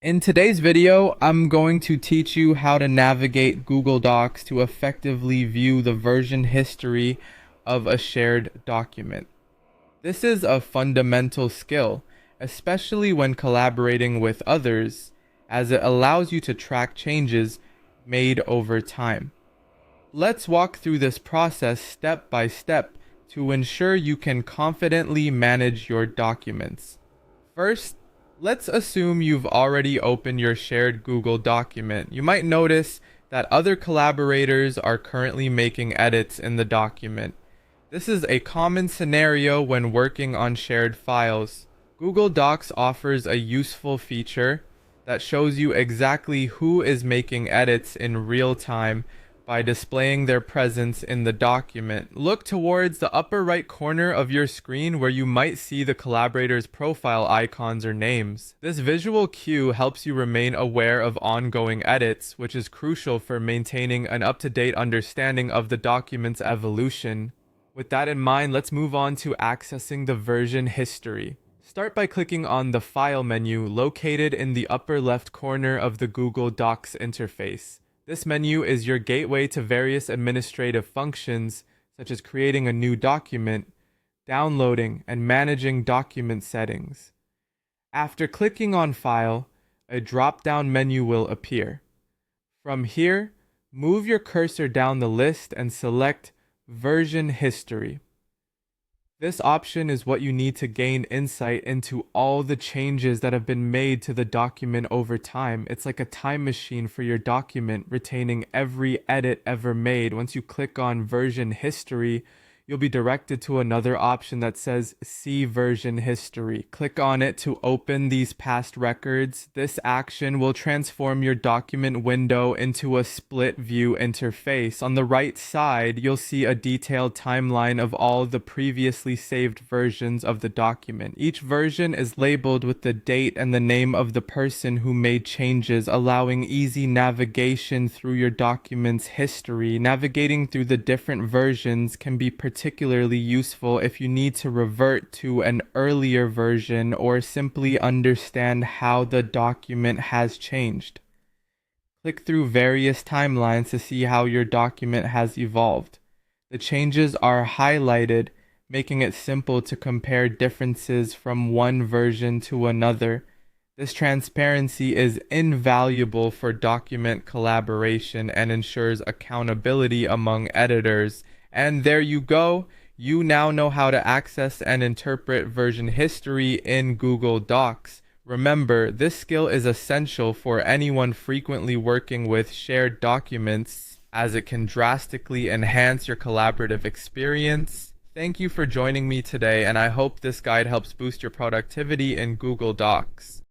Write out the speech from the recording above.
In today's video, I'm going to teach you how to navigate Google Docs to effectively view the version history of a shared document. This is a fundamental skill, especially when collaborating with others, as it allows you to track changes made over time. Let's walk through this process step by step to ensure you can confidently manage your documents. First, let's assume you've already opened your shared Google document. You might notice that other collaborators are currently making edits in the document. This is a common scenario when working on shared files. Google Docs offers a useful feature that shows you exactly who is making edits in real time by displaying their presence in the document. Look towards the upper right corner of your screen where you might see the collaborator's profile icons or names. This visual cue helps you remain aware of ongoing edits, which is crucial for maintaining an up-to-date understanding of the document's evolution. With that in mind, let's move on to accessing the version history. Start by clicking on the File menu located in the upper left corner of the Google Docs interface. This menu is your gateway to various administrative functions, such as creating a new document, downloading, and managing document settings. After clicking on File, a drop-down menu will appear. From here, move your cursor down the list and select Version History. This option is what you need to gain insight into all the changes that have been made to the document over time. It's like a time machine for your document, retaining every edit ever made. Once you click on Version History, you'll be directed to another option that says See Version History. Click on it to open these past records. This action will transform your document window into a split view interface. On the right side, you'll see a detailed timeline of all the previously saved versions of the document. Each version is labeled with the date and the name of the person who made changes, allowing easy navigation through your document's history. Navigating through the different versions can be particularly useful if you need to revert to an earlier version or simply understand how the document has changed. Click through various timelines to see how your document has evolved. The changes are highlighted, making it simple to compare differences from one version to another. This transparency is invaluable for document collaboration and ensures accountability among editors. And there you go. You now know how to access and interpret version history in Google Docs. Remember, this skill is essential for anyone frequently working with shared documents, as it can drastically enhance your collaborative experience. Thank you for joining me today, and I hope this guide helps boost your productivity in Google Docs.